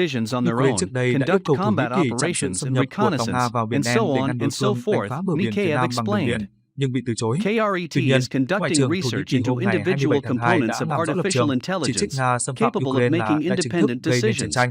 decisions on their Ukraine own, trước đây đã yêu conduct cầu Thổ Nhĩ combat Kỳ chặn sự operations xâm and nhập của tàu Nga reconnaissance, vào Biển and Đen so để on ngăn đối and so phương đánh forth, phá bờ biển phía Mikheyev Nam bằng đường biển, explained. nhưng bị từ chối. KRET Tuy nhiên, is Ngoại conducting trưởng Thổ Nhĩ research Kỳ into hôm ngày 27 individual tháng 2 components đã of làm rõ lập artificial trường, chỉ trích intelligence, Nga xâm phạm capable of Ukraine là making đã chính thức independent gây nên chiến decisions. tranh.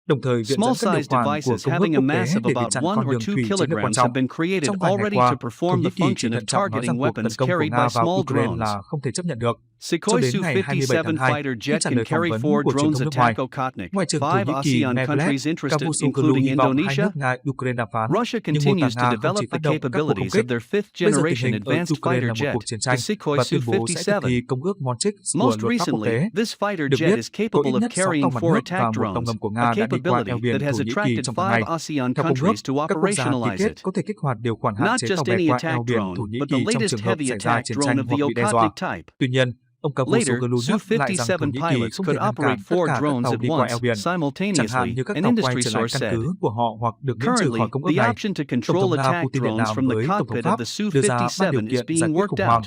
Đồng thời viện dẫn các điều Small-sized khoản của devices Công ước having a quốc tế mass of để đi about chặn 1 con or đường 2 thủy chiến lược quan kilograms trọng. have been created Trong vài ngày already qua, to Thổ perform Nhĩ the Kỳ chỉ function of thận trọng nói rằng targeting cuộc tấn weapons công của carried Nga by vào small Ukraine drones. là không thể chấp nhận được. Cho Sukhoi đến ngày 27 Su-57 tháng 2, fighter khi jet trả can lời phỏng carry vấn 4 của truyền drones thông nước ngoài, attack Okhotnik. Ngoại trưởng Thổ 5 Nhĩ Kỳ ASEAN Mevlut countries interested, Cavusoglu including hy vọng hai Indonesia. nước Nga Ukraine đàm phán, Russia nhưng mô tả continues to Nga không chỉ develop the phát động các cuộc không capabilities kích. of their fifth Bây giờ tình generation hình ở advanced Ukraine fighter là một jet, cuộc chiến the tranh Sukhoi và tuyên bố sẽ thực thi Su-57. công ước Montreux của Most luật pháp quốc recently, tế. this fighter Được jet biết, is có capable ít of nhất 6 carrying tàu mặt 4 nước và attack một tàu drones, ngầm của a Nga đã đi qua eo capability biển that has Thổ Nhĩ Kỳ attracted trong tuần 5 này. ASEAN Theo công ước, countries to các quốc gia ký operationalize kết it. có thể kích hoạt điều khoản hạn Not chế just tàu bè any qua attack eo biển drone, Thổ Nhĩ but the Kỳ trong latest trường hợp heavy xảy ra attack chiến drone tranh of hoặc the bị đe dọa. Okhotnik type. Tuy nhiên, ông Later, Cavusoglu nhắc lại rằng Thổ Su-57 Nhĩ Kỳ pilots không could thể ngăn cản operate tất 4 cả các drones tàu at đi qua eo once, biển, chẳng hạn simultaneously, như các an tàu industry quay trở lại source căn said. cứ của họ hoặc được miễn trừ Currently, khỏi công ước the này. option to Tổng thống control Nga attack Putin điện drones đàm from the với Tổng thống cockpit Pháp of the đưa ra 3 điều Su-57 is kiện giải being quyết worked khủng hoảng. out.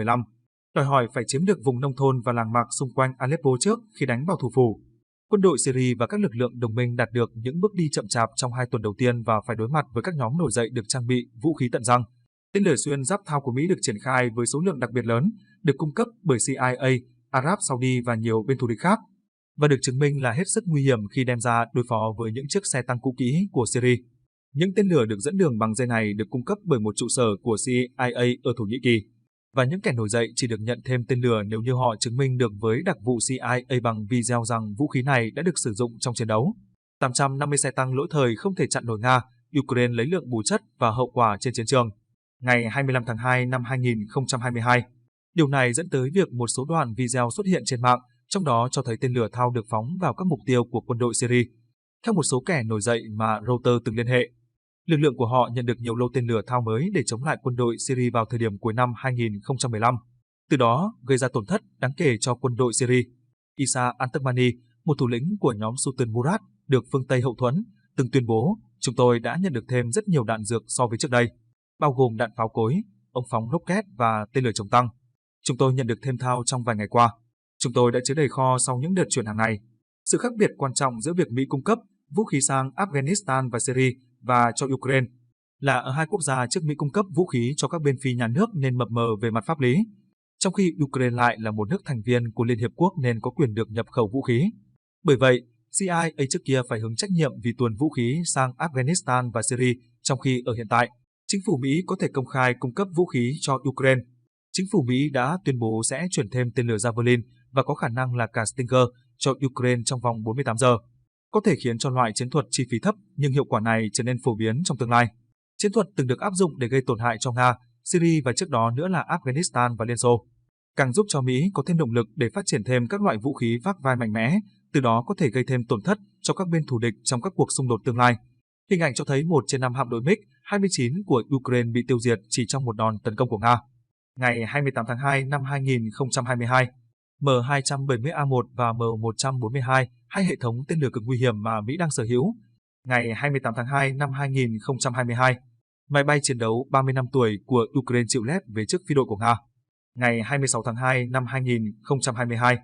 2015, đòi hỏi phải chiếm được vùng nông thôn và làng mạc xung quanh Aleppo trước khi đánh vào thủ phủ. Quân đội Syria và các lực lượng đồng minh đạt được những bước đi chậm chạp trong 2 tuần đầu tiên và phải đối mặt với các nhóm nổi dậy được trang bị vũ khí tận răng. Tên lửa xuyên giáp thao của Mỹ được triển khai với số lượng đặc biệt lớn, được cung cấp bởi CIA, Ả Rập Saudi và nhiều bên thù địch khác, và được chứng minh là hết sức nguy hiểm khi đem ra đối phó với những chiếc xe tăng cũ kỹ của Syria. Những tên lửa được dẫn đường bằng dây này được cung cấp bởi một trụ sở của CIA ở Thổ Nhĩ Kỳ, và những kẻ nổi dậy chỉ được nhận thêm tên lửa nếu như họ chứng minh được với đặc vụ CIA bằng video rằng vũ khí này đã được sử dụng trong chiến đấu. 850 xe tăng lỗi thời không thể chặn nổi Nga, Ukraine lấy lượng bù chất và hậu quả trên chiến trường. Ngày 25 tháng 2 năm 2022, điều này dẫn tới việc một số đoạn video xuất hiện trên mạng, trong đó cho thấy tên lửa thao được phóng vào các mục tiêu của quân đội Syria. Theo một số kẻ nổi dậy mà Reuters từng liên hệ, Lực lượng của họ nhận được nhiều lô tên lửa thao mới để chống lại quân đội Syria vào thời điểm cuối năm 2015, từ đó gây ra tổn thất đáng kể cho quân đội Syria. Isa al-Turkmani, một thủ lĩnh của nhóm Sultan Murad, được phương Tây hậu thuẫn, từng tuyên bố, chúng tôi đã nhận được thêm rất nhiều đạn dược so với trước đây, bao gồm đạn pháo cối, ống phóng rocket và tên lửa chống tăng. Chúng tôi nhận được thêm thao trong vài ngày qua. Chúng tôi đã chứa đầy kho sau những đợt chuyển hàng này. Sự khác biệt quan trọng giữa việc Mỹ cung cấp vũ khí sang Afghanistan và Syria và cho Ukraine là ở hai quốc gia trước Mỹ cung cấp vũ khí cho các bên phi nhà nước nên mập mờ về mặt pháp lý, trong khi Ukraine lại là một nước thành viên của Liên Hiệp Quốc nên có quyền được nhập khẩu vũ khí. Bởi vậy, CIA trước kia phải hứng trách nhiệm vì tuồn vũ khí sang Afghanistan và Syria, trong khi ở hiện tại, chính phủ Mỹ có thể công khai cung cấp vũ khí cho Ukraine. Chính phủ Mỹ đã tuyên bố sẽ chuyển thêm tên lửa Javelin và có khả năng là cả Stinger cho Ukraine trong vòng 48 giờ, có thể khiến cho loại chiến thuật chi phí thấp nhưng hiệu quả này trở nên phổ biến trong tương lai. Chiến thuật từng được áp dụng để gây tổn hại cho Nga, Syria và trước đó nữa là Afghanistan và Liên Xô, càng giúp cho Mỹ có thêm động lực để phát triển thêm các loại vũ khí vác vai mạnh mẽ, từ đó có thể gây thêm tổn thất cho các bên thù địch trong các cuộc xung đột tương lai. Hình ảnh cho thấy 1 trên 5 hạm đội MiG-29 của Ukraine bị tiêu diệt chỉ trong một đòn tấn công của Nga. Ngày 28 tháng 2 năm 2022, M270A1 và M142, hai hệ thống tên lửa cực nguy hiểm mà Mỹ đang sở hữu. Ngày 28 tháng 2 năm 2022, máy bay chiến đấu 30 năm tuổi của Ukraine chịu lép về trước phi đội của Nga. Ngày 26 tháng 2 năm 2022,